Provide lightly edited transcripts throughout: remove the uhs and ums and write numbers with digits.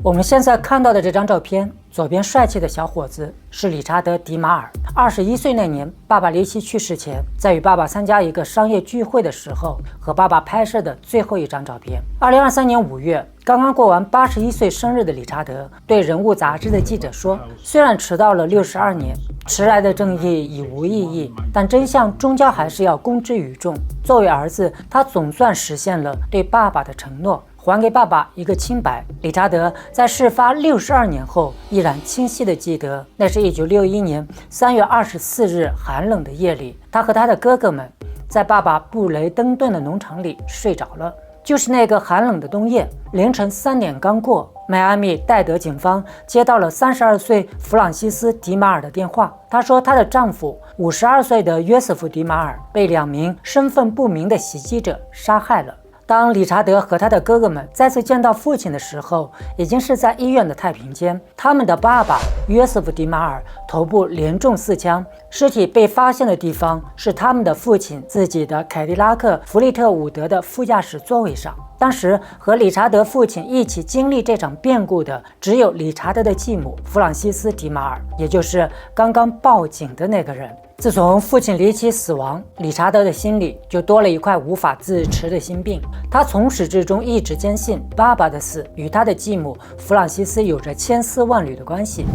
我们现在看到的这张照片，左边帅气的小伙子是理查德·迪马尔。21岁那年，爸爸离奇去世前，在与爸爸参加一个商业聚会的时候，和爸爸拍摄的最后一张照片。2023年5月，刚刚过完81岁生日的理查德对《人物》杂志的记者说：“虽然迟到了62年，迟来的正义已无意义，但真相终究还是要公之于众。作为儿子，他总算实现了对爸爸的承诺。”还给爸爸一个清白。理查德在事发62年后依然清晰地记得，那是1961年3月24日寒冷的夜里，他和他的哥哥们在爸爸布雷登顿的农场里睡着了。就是那个寒冷的冬夜，凌晨3点刚过，迈阿密戴德警方接到了32岁弗朗西斯·迪马尔的电话。她说，她的丈夫52岁的约瑟夫·迪马尔被2名身份不明的袭击者杀害了。当理查德和他的哥哥们再次见到父亲的时候，已经是在医院的太平间。他们的爸爸约瑟夫·迪马尔头部连中4枪，尸体被发现的地方是他们的父亲自己的凯迪拉克弗利特伍德的副驾驶座位上。当时和理查德父亲一起经历这场变故的，只有理查德的继母弗朗西斯·迪马尔，也就是刚刚报警的那个人。自从父亲离奇死亡，理查德的心里就多了一块无法自持的心病。他从始至终一直坚信爸爸的死与他的继母弗朗西斯有着千丝万缕的关系。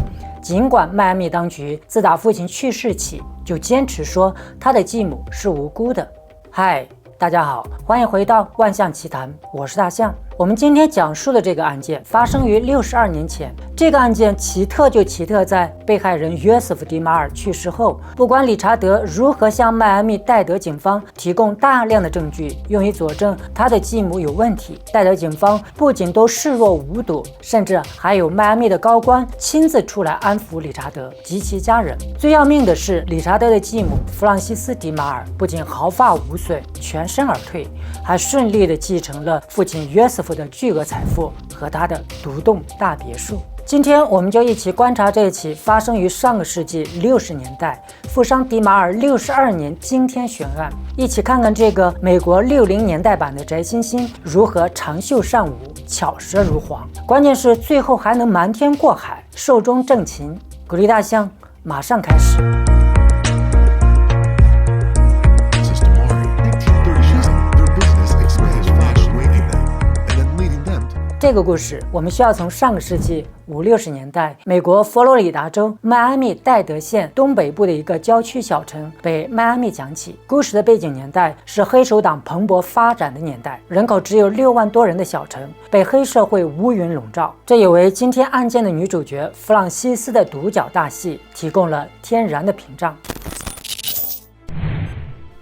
尽管迈阿密当局自打父亲去世起就坚持说他的继母是无辜的。嗨，大家好，欢迎回到万象奇谈，我是大象。我们今天讲述的这个案件发生于62年前。这个案件奇特就奇特在被害人约瑟夫·迪马尔去世后，不管理查德如何向迈阿密戴德警方提供大量的证据，用于佐证他的继母有问题，戴德警方不仅都视若无睹，甚至还有迈阿密的高官亲自出来安抚理查德及其家人。最要命的是，理查德的继母弗朗西斯·迪马尔不仅毫发无损，全身而退，还顺利地继承了父亲约瑟夫的巨额财富和他的独栋大别墅。今天我们就一起观察这起发生于上个世纪60年代富商迪马尔62年惊天悬案，一起看看这个美国60年代版的翟欣欣如何长袖善舞，巧舌如簧，关键是最后还能瞒天过海，寿终正寝。鼓励大象马上开始。这个故事我们需要从上个世纪50、60年代美国佛罗里达州迈阿密戴德县东北部的一个郊区小城北迈阿密讲起。故事的背景年代是黑手党蓬勃发展的年代，人口只有6万多人的小城被黑社会乌云笼罩，这也为今天案件的女主角弗朗西斯的独角大戏提供了天然的屏障。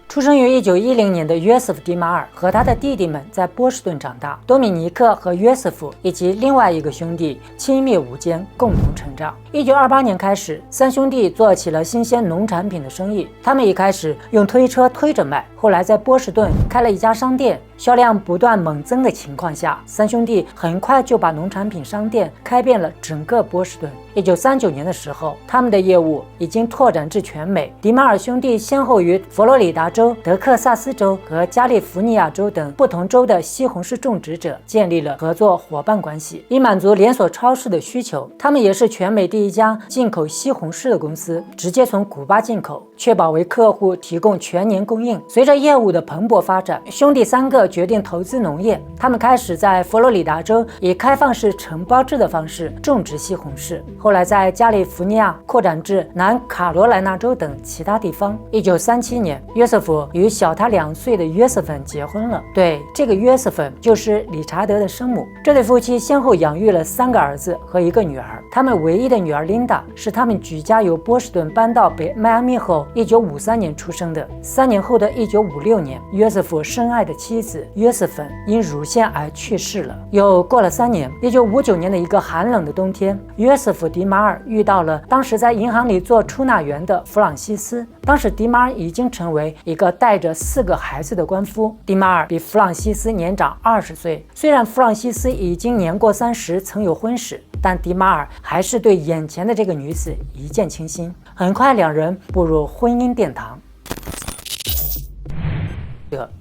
出生于1910年的约瑟夫·迪马尔和他的弟弟们在波士顿长大。多米尼克和约瑟夫以及另外一个兄弟亲密无间，共同成长。1928年开始，3兄弟做起了新鲜农产品的生意。他们一开始用推车推着卖，后来在波士顿开了一家商店。销量不断猛增的情况下，3兄弟很快就把农产品商店开遍了整个波士顿。1939年的时候，他们的业务已经拓展至全美。迪马尔兄弟先后于佛罗里达州、德克萨斯州和加利福尼亚州等不同州的西红柿种植者建立了合作伙伴关系，以满足连锁超市的需求。他们也是全美第一家进口西红柿的公司，直接从古巴进口，确保为客户提供全年供应。随着业务的蓬勃发展，兄弟3个决定投资农业。他们开始在佛罗里达州以开放式承包制的方式种植西红柿，后来在加利福尼亚扩展至南卡罗来纳州等其他地方。1937年，约瑟夫与小他2岁的约瑟芬结婚了。对，这个约瑟芬就是理查德的生母。这对夫妻先后养育了3个儿子和1个女儿。他们唯一的女儿琳达是他们举家由波士顿搬到北迈阿密后1953年出生的。3年后的1956年，约瑟夫深爱的妻子约瑟芬因乳腺癌去世了。又过了3年，1959年的一个寒冷的冬天，约瑟夫·迪马尔遇到了当时在银行里做出纳员的弗朗西斯。当时迪马尔已经成为一个带着4个孩子的官夫。迪马尔比弗朗西斯年长20岁，虽然弗朗西斯已经年过30，曾有婚史，但迪马尔还是对眼前的这个女子一见倾心。很快2人步入婚姻殿堂。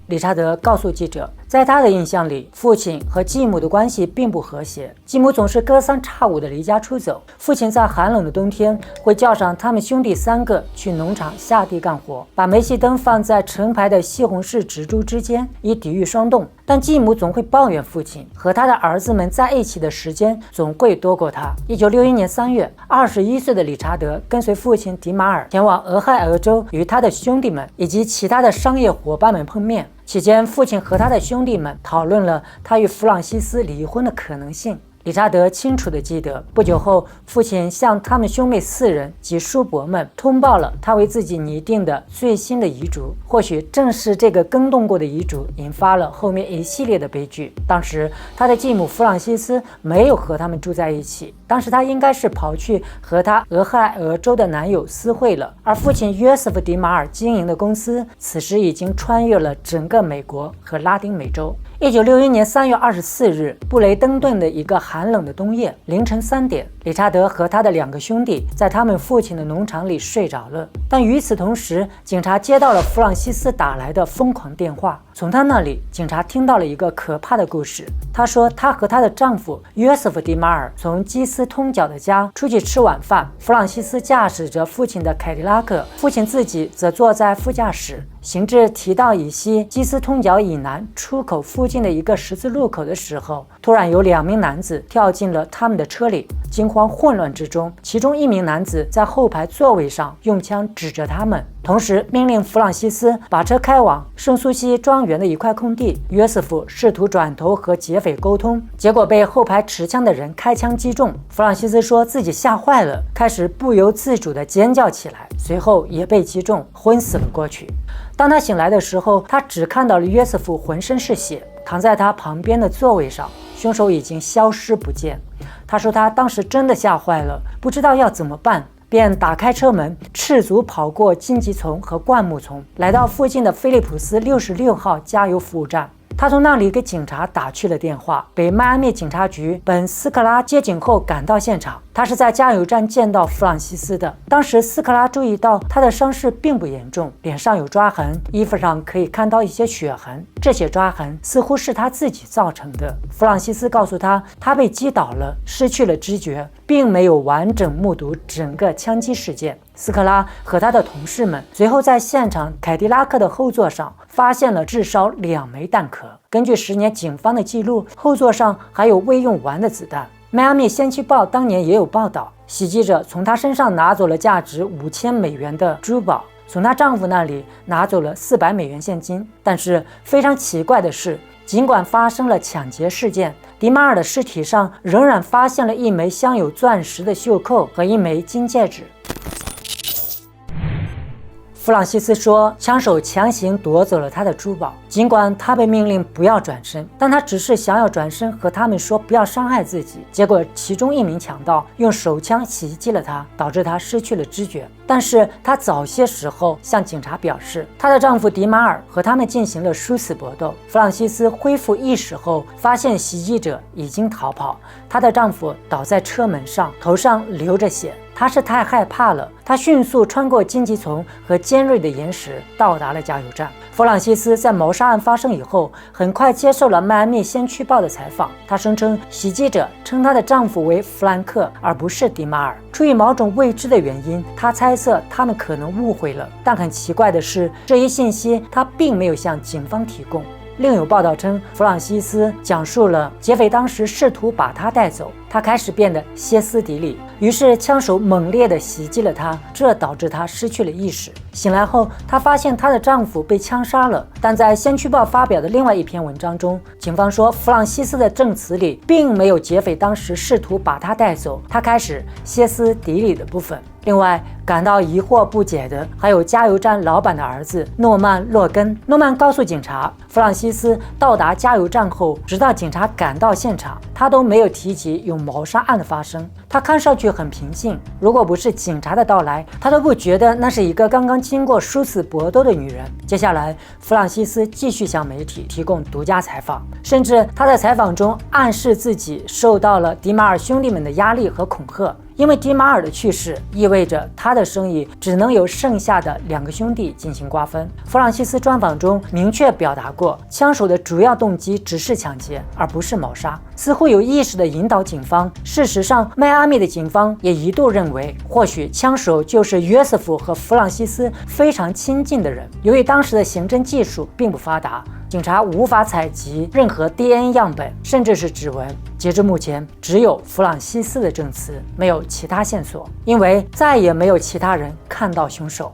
理查德告诉记者，在他的印象里，父亲和继母的关系并不和谐，继母总是隔三差五的离家出走，父亲在寒冷的冬天会叫上他们兄弟3个去农场下地干活，把煤气灯放在成排的西红柿植株之间，以抵御霜冻。但继母总会抱怨父亲和他的儿子们在一起的时间总会多过他。1961年3月，21岁的理查德跟随父亲迪马尔前往俄亥俄州，与他的兄弟们以及其他的商业伙伴们碰面。期间，父亲和他的兄弟们讨论了他与弗朗西斯离婚的可能性。理查德清楚地记得，不久后，父亲向他们兄妹4人及叔伯们通报了他为自己拟定的最新的遗嘱。或许正是这个更动过的遗嘱，引发了后面一系列的悲剧。当时，他的继母弗朗西斯没有和他们住在一起，当时他应该是跑去和他俄亥俄州的男友私会了。而父亲约瑟夫·迪马尔经营的公司，此时已经穿越了整个美国和拉丁美洲。1961年3月24日，布雷登顿的一个寒冷的冬夜，凌晨3点，理查德和他的2个兄弟在他们父亲的农场里睡着了。但与此同时，警察接到了弗朗西斯打来的疯狂电话。从他那里，警察听到了一个可怕的故事。他说，她和她的丈夫约瑟夫·迪马尔从基斯通角的家出去吃晚饭，弗朗西斯驾驶着父亲的凯迪拉克，父亲自己则坐在副驾驶。行至提到以西基斯通角以南出口附近的一个十字路口的时候，突然有2名男子跳进了他们的车里。惊慌混乱之中，其中1名男子在后排座位上用枪指着他们，同时命令弗朗西斯把车开往圣苏西庄园的一块空地。约瑟夫试图转头和劫匪沟通，结果被后排持枪的人开枪击中。弗朗西斯说自己吓坏了，开始不由自主地尖叫起来，随后也被击中，昏死了过去。当他醒来的时候，他只看到了约瑟夫浑身是血，躺在他旁边的座位上，凶手已经消失不见。他说他当时真的吓坏了，不知道要怎么办，便打开车门，赤足跑过荆棘丛和灌木丛，来到附近的菲利普斯66号加油服务站。他从那里给警察打去了电话，被迈阿密警察局本斯克拉接警后赶到现场。他是在加油站见到弗朗西斯的。当时斯克拉注意到他的伤势并不严重，脸上有抓痕，衣服上可以看到一些血痕，这些抓痕似乎是他自己造成的。弗朗西斯告诉他，他被击倒了，失去了知觉，并没有完整目睹整个枪击事件。斯克拉和他的同事们随后在现场凯迪拉克的后座上发现了至少2枚弹壳。根据10年警方的记录，后座上还有未用完的子弹。迈阿密先驱报当年也有报道，袭击者从他身上拿走了价值5000美元的珠宝，从她丈夫那里拿走了400美元现金。但是非常奇怪的是，尽管发生了抢劫事件，迪马尔的尸体上仍然发现了1枚镶有钻石的袖扣和1枚金戒指。弗朗西斯说，枪手强行夺走了他的珠宝，尽管他被命令不要转身，但他只是想要转身和他们说不要伤害自己。结果其中1名强盗用手枪袭击了他，导致他失去了知觉。但是她早些时候向警察表示，她的丈夫迪马尔和他们进行了殊死搏斗。弗朗西斯恢复意识后，发现袭击者已经逃跑，她的丈夫倒在车门上，头上流着血。她是太害怕了，她迅速穿过荆棘丛和尖锐的岩石，到达了加油站。弗朗西斯在谋杀案发生以后，很快接受了迈阿密先驱报的采访。她声称，袭击者称她的丈夫为弗兰克，而不是迪马尔。出于某种未知的原因，她猜测他们可能误会了。但很奇怪的是，这一信息她并没有向警方提供。另有报道称，弗朗西斯讲述了劫匪当时试图把她带走，她开始变得歇斯底里，于是枪手猛烈地袭击了她，这导致她失去了意识。醒来后，她发现她的丈夫被枪杀了，但在先驱报发表的另外一篇文章中，警方说弗朗西斯的证词里并没有劫匪当时试图把她带走，她开始歇斯底里的部分。另外，感到疑惑不解的还有加油站老板的儿子诺曼·洛根。诺曼告诉警察，弗朗西斯到达加油站后，直到警察赶到现场，他都没有提及有谋杀案的发生。他看上去很平静，如果不是警察的到来，他都不觉得那是一个刚刚经过殊死搏斗的女人。接下来，弗朗西斯继续向媒体提供独家采访，甚至他在采访中暗示自己受到了迪马尔兄弟们的压力和恐吓。因为迪马尔的去世意味着他的生意只能由剩下的2个兄弟进行瓜分。弗朗西斯专访中明确表达过，枪手的主要动机只是抢劫，而不是谋杀，似乎有意识地引导警方。事实上，迈阿密的警方也一度认为，或许枪手就是约瑟夫和弗朗西斯非常亲近的人。由于当时的刑侦技术并不发达，警察无法采集任何 DNA 样本，甚至是指纹。截至目前，只有弗朗西斯的证词，没有其他线索，因为再也没有其他人看到凶手。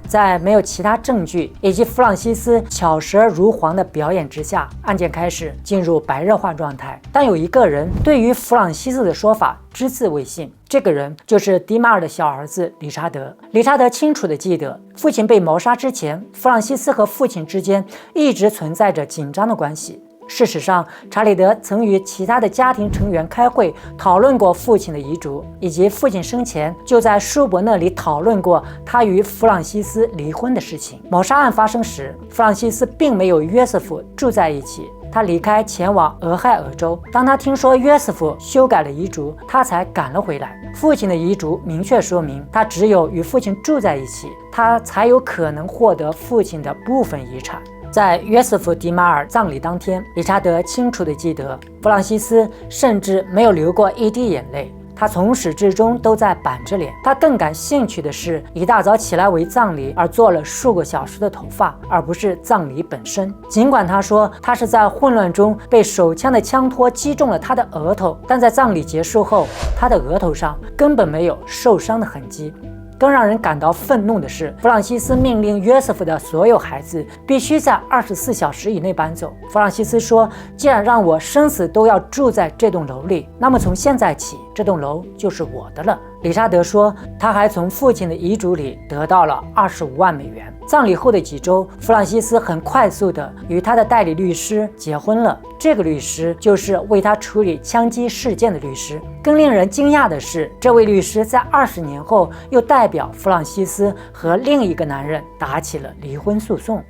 在没有其他证据以及弗朗西斯巧舌如簧的表演之下，案件开始进入白热化状态。但有一个人对于弗朗西斯的说法只字未信，这个人就是迪马尔的小儿子理查德。理查德清楚地记得，父亲被谋杀之前，弗朗西斯和父亲之间一直存在着紧张的关系。事实上，查理德曾与其他的家庭成员开会讨论过父亲的遗嘱，以及父亲生前就在叔伯那里讨论过他与弗朗西斯离婚的事情。谋杀案发生时，弗朗西斯并没有约瑟夫住在一起，他离开前往俄亥俄州。当他听说约瑟夫修改了遗嘱，他才赶了回来。父亲的遗嘱明确说明，他只有与父亲住在一起，他才有可能获得父亲的部分遗产。在约瑟夫·迪马尔葬礼当天，理查德清楚地记得，弗朗西斯甚至没有流过一滴眼泪，他从始至终都在板着脸。他更感兴趣的是，一大早起来为葬礼而做了数个小时的头发，而不是葬礼本身。尽管他说他是在混乱中被手枪的枪托击中了他的额头，但在葬礼结束后，他的额头上根本没有受伤的痕迹。更让人感到愤怒的是，弗朗西斯命令约瑟夫的所有孩子必须在24小时以内搬走。弗朗西斯说，既然让我生死都要住在这栋楼里，那么从现在起，这栋楼就是我的了。理查德说，他还从父亲的遗嘱里得到了25万美元。葬礼后的几周，弗朗西斯很快速地与他的代理律师结婚了。这个律师就是为他处理枪击事件的律师。更令人惊讶的是，这位律师在20年后又代表弗朗西斯和另一个男人打起了离婚诉讼。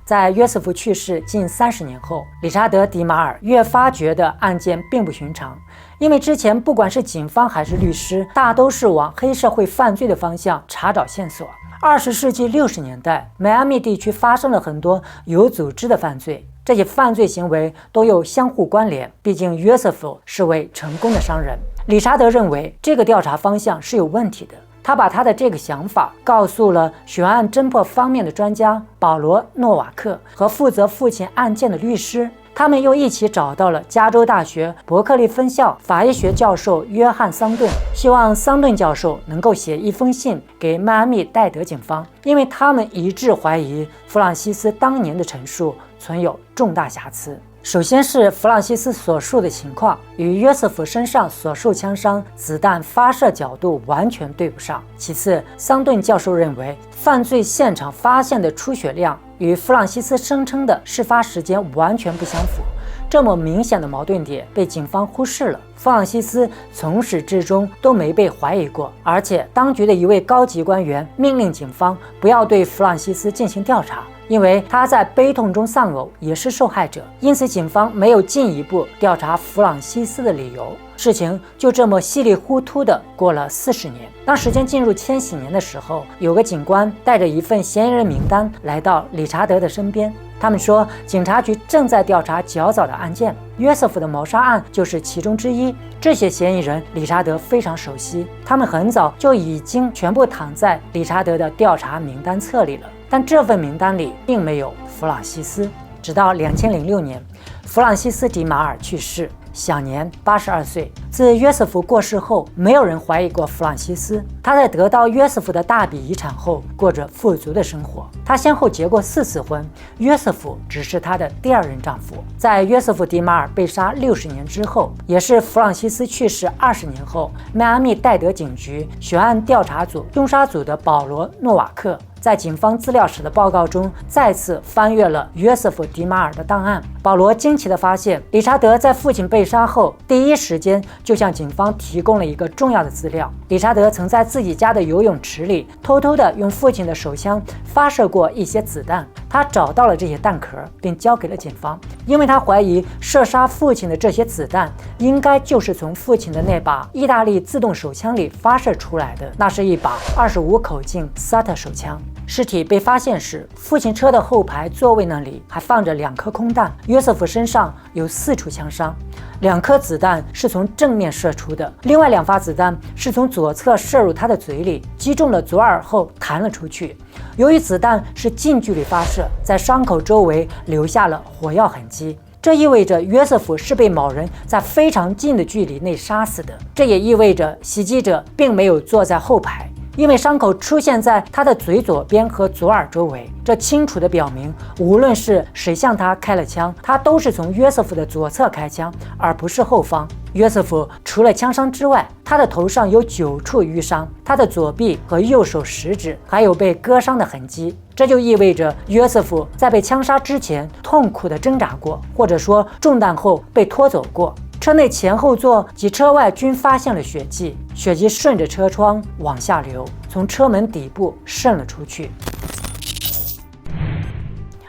在约瑟夫去世近30年后，理查德·迪马尔越发觉得案件并不寻常，因为之前不管是警方还是律师，大都是往黑社会犯罪的方向查找线索。20世纪60年代，迈阿密地区发生了很多有组织的犯罪，这些犯罪行为都有相互关联。毕竟约瑟夫是位成功的商人。理查德认为这个调查方向是有问题的。他把他的这个想法告诉了悬案侦破方面的专家保罗·诺瓦克和负责父亲案件的律师，他们又一起找到了加州大学伯克利分校法医学教授约翰·桑顿，希望桑顿教授能够写一封信给迈阿密戴德警方，因为他们一致怀疑弗朗西斯当年的陈述存有重大瑕疵。首先是弗朗西斯所述的情况与约瑟夫身上所受枪伤子弹发射角度完全对不上。其次，桑顿教授认为犯罪现场发现的出血量与弗朗西斯声称的事发时间完全不相符。这么明显的矛盾点被警方忽视了。弗朗西斯从始至终都没被怀疑过，而且当局的一位高级官员命令警方不要对弗朗西斯进行调查，因为他在悲痛中丧偶，也是受害者，因此警方没有进一步调查弗朗西斯的理由。事情就这么稀里糊涂的过了40年。当时间进入千禧年的时候，有个警官带着一份嫌疑人名单来到理查德的身边。他们说，警察局正在调查较早的案件，约瑟夫的谋杀案就是其中之一。这些嫌疑人理查德非常熟悉，他们很早就已经全部躺在理查德的调查名单册里了。但这份名单里并没有弗朗西斯。直到2006年，弗朗西斯·迪马尔去世，享年82岁。自约瑟夫过世后，没有人怀疑过弗朗西斯。他在得到约瑟夫的大笔遗产后，过着富足的生活。他先后结过4次婚，约瑟夫只是他的第2任丈夫。在约瑟夫·迪马尔被杀60年之后，也是弗朗西斯去世20年后，迈阿密戴德警局悬案调查组凶杀组的保罗·诺瓦克在警方资料室的报告中再次翻阅了约瑟夫·迪马尔的档案。保罗惊奇地发现，理查德在父亲被杀后第一时间就向警方提供了一个重要的资料：理查德曾在自己家的游泳池里偷偷地用父亲的手枪发射过一些子弹。他找到了这些弹壳，并交给了警方，因为他怀疑射杀父亲的这些子弹应该就是从父亲的那把意大利自动手枪里发射出来的。那是一把25口径萨特手枪。尸体被发现时，父亲车的后排座位那里还放着2颗空弹。约瑟夫身上有4处枪伤，2颗子弹是从正面射出的，另外2发子弹是从左侧射入他的嘴里，击中了左耳后弹了出去。由于子弹是近距离发射，在伤口周围留下了火药痕迹。这意味着约瑟夫是被某人在非常近的距离内杀死的。这也意味着袭击者并没有坐在后排，因为伤口出现在他的嘴左边和左耳周围。这清楚地表明，无论是谁向他开了枪，他都是从约瑟夫的左侧开枪，而不是后方。约瑟夫除了枪伤之外，他的头上有9处淤伤，他的左臂和右手食指还有被割伤的痕迹。这就意味着约瑟夫在被枪杀之前痛苦地挣扎过，或者说中弹后被拖走过。车内前后座及车外均发现了血迹，血迹顺着车窗往下流，从车门底部渗了出去。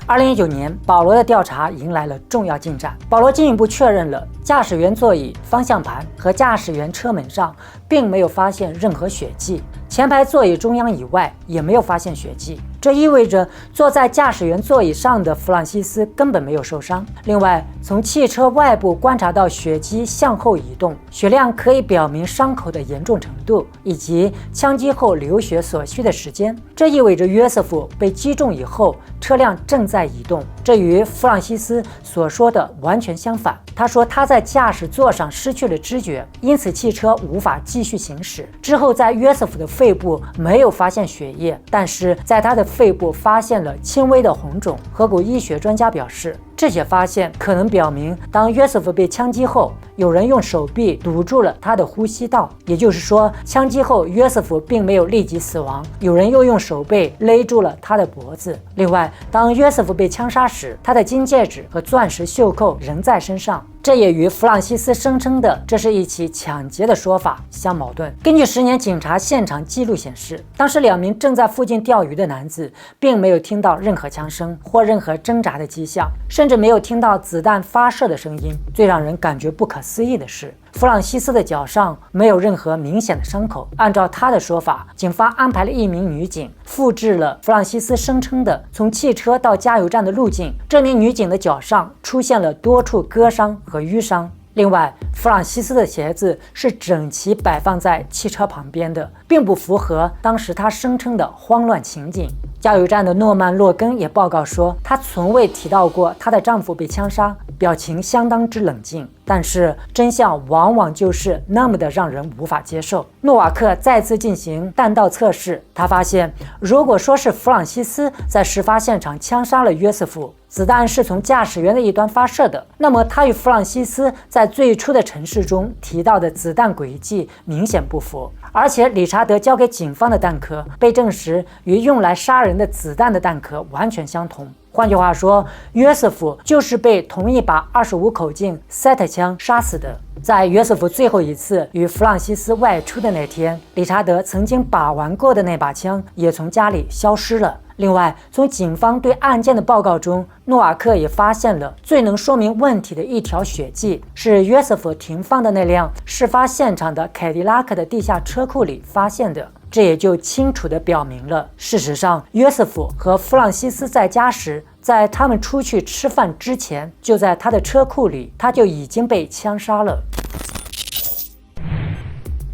2019年，保罗的调查迎来了重要进展。保罗进一步确认了驾驶员座椅、方向盘和驾驶员车门上并没有发现任何血迹，前排座椅中央以外也没有发现血迹。这意味着坐在驾驶员座椅上的弗朗西斯根本没有受伤。另外，从汽车外部观察到血迹向后移动，血量可以表明伤口的严重程度以及枪击后流血所需的时间。这意味着约瑟夫被击中以后，车辆正在移动。这与弗朗西斯所说的完全相反。他说他在驾驶座上失去了知觉，因此汽车无法继续行驶。之后，在约瑟夫的肺部没有发现血液，但是在他的肺部发现了轻微的红肿。河谷医学专家表示，这些发现可能表明，当约瑟夫被枪击后，有人用手臂堵住了他的呼吸道，也就是说，枪击后约瑟夫并没有立即死亡，有人又用手背勒住了他的脖子。另外，当约瑟夫被枪杀时，他的金戒指和钻石袖扣仍在身上。这也与弗朗西斯声称的这是一起抢劫的说法相矛盾。根据10年警察现场记录显示，当时2名正在附近钓鱼的男子并没有听到任何枪声或任何挣扎的迹象，甚至没有听到子弹发射的声音。最让人感觉不可思议的是，弗朗西斯的脚上没有任何明显的伤口。按照他的说法，警方安排了1名女警复制了弗朗西斯声称的从汽车到加油站的路径。这名女警的脚上出现了多处割伤和淤伤。另外，弗朗西斯的鞋子是整齐摆放在汽车旁边的，并不符合当时他声称的慌乱情景。加油站的诺曼·洛根也报告说，她从未提到过她的丈夫被枪杀，表情相当之冷静。但是真相往往就是那么的让人无法接受。诺瓦克再次进行弹道测试，他发现，如果说是弗朗西斯在事发现场枪杀了约瑟夫，子弹是从驾驶员的一端发射的，那么他与弗朗西斯在最初的陈述中提到的子弹轨迹明显不符。而且理查德交给警方的弹壳被证实与用来杀人的子弹的弹壳完全相同。换句话说，约瑟夫就是被同一把25口径塞特枪杀死的。在约瑟夫最后一次与弗朗西斯外出的那天，理查德曾经把玩过的那把枪也从家里消失了。另外，从警方对案件的报告中，诺瓦克也发现了最能说明问题的一条血迹，是约瑟夫停放的那辆事发现场的凯迪拉克的地下车库里发现的。这也就清楚地表明了，事实上，约瑟夫和弗朗西斯在家时，在他们出去吃饭之前，就在他的车库里，他就已经被枪杀了。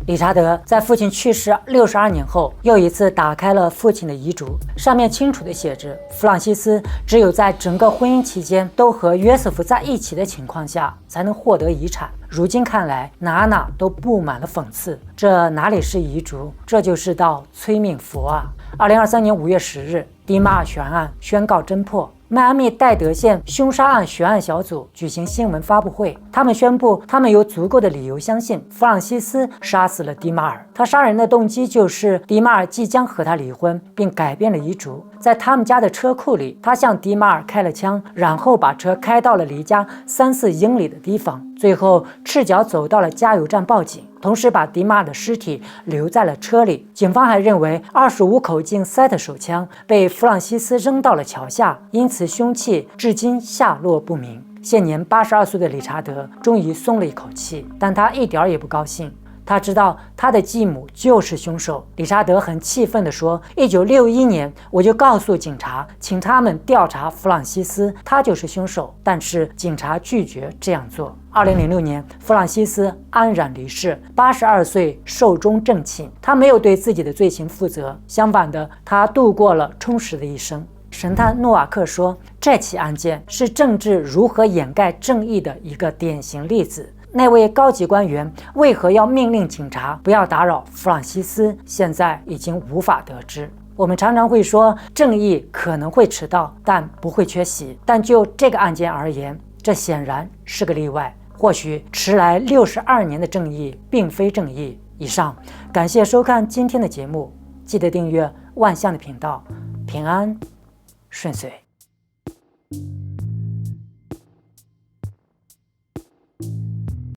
理查德在父亲去世62年后，又一次打开了父亲的遗嘱，上面清楚地写着，弗朗西斯只有在整个婚姻期间都和约瑟夫在一起的情况下，才能获得遗产。如今看来，哪哪都布满了讽刺。这哪里是遗嘱，这就是道催命符啊！2023年5月10日，迪马尔悬案宣告侦破。迈阿密戴德县凶杀案悬案小组举行新闻发布会，他们宣布他们有足够的理由相信弗朗西斯杀死了迪马尔。他杀人的动机就是迪马尔即将和他离婚，并改变了遗嘱。在他们家的车库里，他向迪马尔开了枪，然后把车开到了离家3-4英里的地方，最后赤脚走到了加油站报警，同时把迪马尔的尸体留在了车里。警方还认为25口径塞特手枪被弗朗西斯扔到了桥下，因此凶器至今下落不明。现年82岁的理查德终于松了一口气，但他一点也不高兴。他知道他的继母就是凶手。理查德很气愤地说：“1961年我就告诉警察，请他们调查弗朗西斯，他就是凶手。但是警察拒绝这样做。”2006年，弗朗西斯安然离世，82岁，寿终正寝。他没有对自己的罪行负责，相反的，他度过了充实的一生。神探诺瓦克说，这起案件是政治如何掩盖正义的一个典型例子。那位高级官员为何要命令警察不要打扰弗朗西斯，现在已经无法得知。我们常常会说，正义可能会迟到，但不会缺席。但就这个案件而言，这显然是个例外。或许迟来62年的正义并非正义。以上，感谢收看今天的节目，记得订阅万象的频道，平安顺遂。